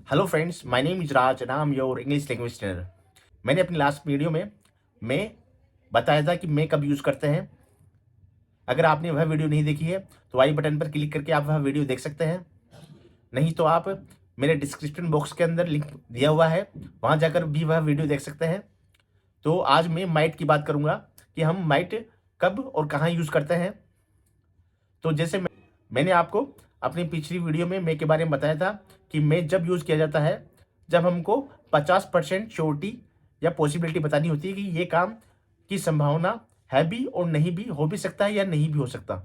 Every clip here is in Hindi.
Hello friends, my name is Raj and I am your English language trainer. मैंने अपनी लास्ट वीडियो में मैं बताया था कि मैं कब यूज़ करते हैं। अगर आपने वह वीडियो नहीं देखी है तो आई बटन पर क्लिक करके आप वह वीडियो देख सकते हैं। नहीं तो आप मेरे डिस्क्रिप्शन बॉक्स के अंदर लिंक दिया हुआ है, वहाँ जाकर भी वह वीडियो देख सकते हैं। तो आज मैं माइट की बात करूँगा कि हम माइट कब और कहाँ यूज़ करते हैं। तो जैसे मैंने आपको अपनी पिछली वीडियो में मे के बारे में बताया था कि मे जब यूज़ किया जाता है जब हमको 50% श्योरिटी या पॉसिबिलिटी बतानी होती है कि ये काम की संभावना है भी और नहीं भी हो भी सकता है या नहीं भी हो सकता।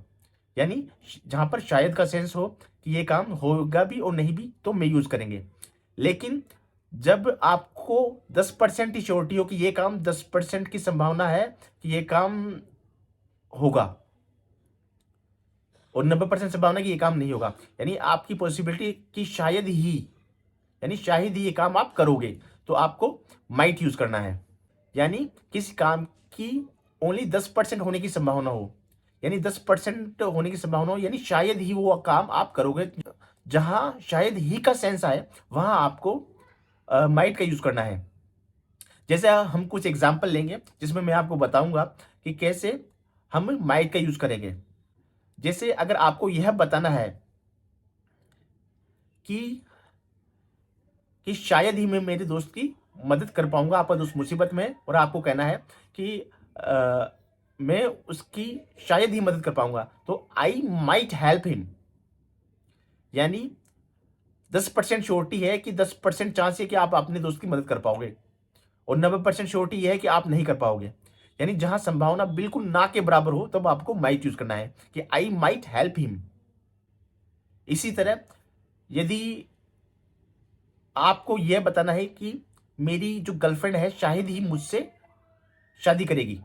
यानी जहाँ पर शायद का सेंस हो कि ये काम होगा भी और नहीं भी, तो मैं यूज़ करेंगे। लेकिन जब आपको 10% ही श्योरिटी हो कि ये काम 10% की संभावना है कि ये काम होगा और 90% संभावना कि ये काम नहीं होगा, यानी आपकी पॉसिबिलिटी कि शायद ही, यानी शायद ही ये काम आप करोगे, तो आपको माइट यूज करना है। यानी किसी काम की ओनली 10% होने की संभावना हो, यानी 10% होने की संभावना हो, यानी शायद ही वो काम आप करोगे। जहां शायद ही का सेंस आए वहां आपको माइट का यूज करना है। जैसे हम कुछ एग्जाम्पल लेंगे जिसमें मैं आपको बताऊंगा कि कैसे हम माइट का यूज करेंगे। जैसे अगर आपको यह बताना है कि शायद ही मैं मेरे दोस्त की मदद कर पाऊंगा, आपका दोस्त मुसीबत में, और आपको कहना है कि मैं उसकी शायद ही मदद कर पाऊंगा, तो आई माइट हेल्प हिम। यानी 10% श्योरिटी है कि 10% चांस है कि आप अपने दोस्त की मदद कर पाओगे और 90% श्योरिटी है कि आप नहीं कर पाओगे। यानी जहां संभावना बिल्कुल ना के बराबर हो तब आपको माइट यूज करना है कि आई माइट हेल्प हिम। इसी तरह यदि आपको यह बताना है कि मेरी जो गर्लफ्रेंड है शायद ही मुझसे शादी करेगी,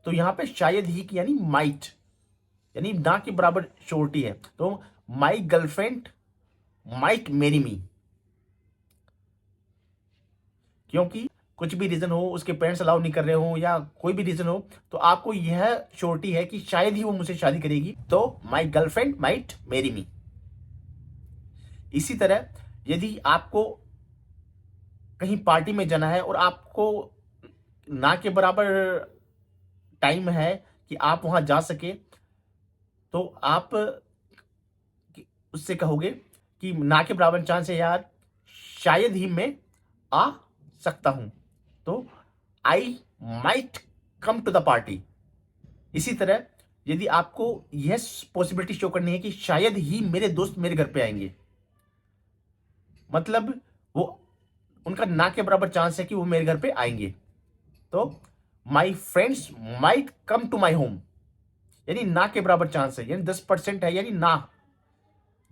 तो यहां पे शायद ही की यानी माइट, यानी ना के बराबर श्योरिटी है, तो my girlfriend might marry me. क्योंकि कुछ भी रीजन हो, उसके पेरेंट्स अलाउ नहीं कर रहे हो या कोई भी रीजन हो, तो आपको यह श्योरिटी है कि शायद ही वो मुझसे शादी करेगी, तो my girlfriend might marry me. इसी तरह यदि आपको कहीं पार्टी में जाना है और आपको ना के बराबर टाइम है कि आप वहां जा सके, तो आप उससे कहोगे कि ना के बराबर चांस है यार, शायद ही मैं आ सकता हूं, तो I might come to the party. इसी तरह यदि आपको यह पॉसिबिलिटी शो करनी है कि शायद ही मेरे दोस्त मेरे घर पे आएंगे, मतलब वो उनका ना के बराबर चांस है कि वो मेरे घर पे आएंगे, तो my friends might come to my home. यानी ना के बराबर चांस है, यानी 10% है, यानी ना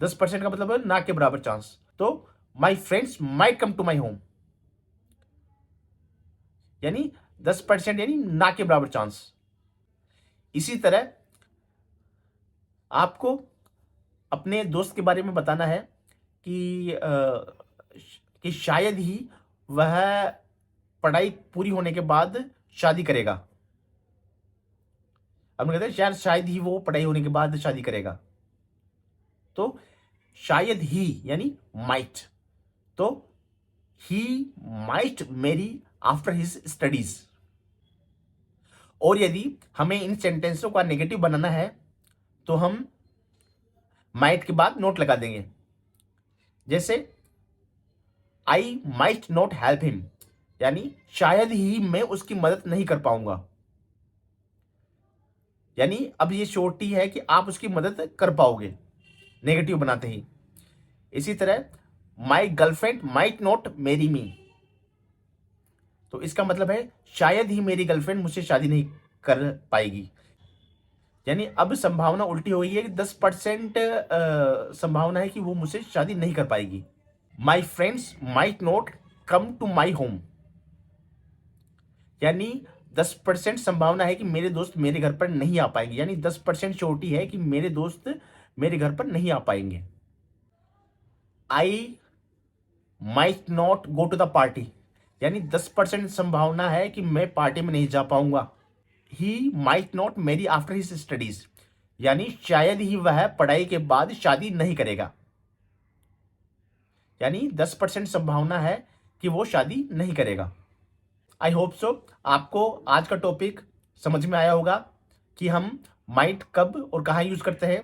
10% का मतलब है ना के बराबर चांस, तो my friends might come to my home, यानी 10% यानी ना के बराबर चांस। इसी तरह आपको अपने दोस्त के बारे में बताना है कि शायद ही वह पढ़ाई पूरी होने के बाद शादी करेगा। हम कहते हैं शायद ही वो पढ़ाई होने के बाद शादी करेगा, तो शायद ही यानी माइट, तो ही might marry after his studies. और यदि हमें इन सेंटेंसों का नेगेटिव बनाना है तो हम माइट के बाद नोट लगा देंगे। जैसे आई माइट नॉट हेल्प हिम, यानी शायद ही मैं उसकी मदद नहीं कर पाऊंगा, यानी अब ये श्योरिटी है कि आप उसकी मदद कर पाओगे नेगेटिव बनाते ही। इसी तरह my girlfriend might not marry me, तो इसका मतलब है शायद ही मेरी गर्लफ्रेंड मुझसे शादी नहीं कर पाएगी। यानी अब संभावना उल्टी हो गई है कि 10% संभावना है कि वो मुझसे शादी नहीं कर पाएगी। My friends might not come to my home, यानी 10% संभावना है कि मेरे दोस्त मेरे घर पर नहीं आ पाएंगे, यानी 10% श्योरिटी है कि मेरे दोस्त मेरे घर पर नहीं आ पाएंगे। I might not go to the party, यानी 10% संभावना है कि मैं पार्टी में नहीं जा पाऊंगा। He might not marry after his studies, यानी शायद ही वह पढ़ाई के बाद शादी नहीं करेगा। यानी 10% संभावना है कि वो शादी नहीं करेगा। आई होप सो आपको आज का टॉपिक समझ में आया होगा कि हम माइट कब और कहाँ यूज़ करते हैं।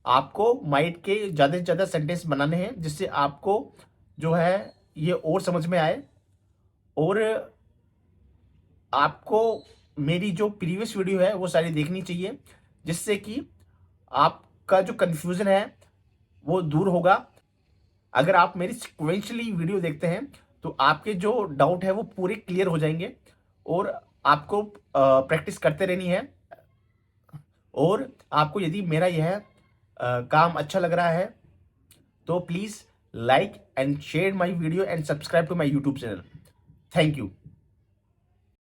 आपको माइट के ज़्यादा से ज़्यादा सेंटेंस बनाने हैं जिससे आपको जो है ये और समझ में आए। और आपको मेरी जो प्रीवियस वीडियो है वो सारी देखनी चाहिए, जिससे कि आपका जो कन्फ्यूज़न है वो दूर होगा। अगर आप मेरी सिक्वेंशली वीडियो देखते हैं तो आपके जो डाउट है वो पूरे क्लियर हो जाएंगे और आपको प्रैक्टिस करते रहनी है। और आपको यदि मेरा यह काम अच्छा लग रहा है तो please like and share my video and subscribe to my YouTube channel. Thank you.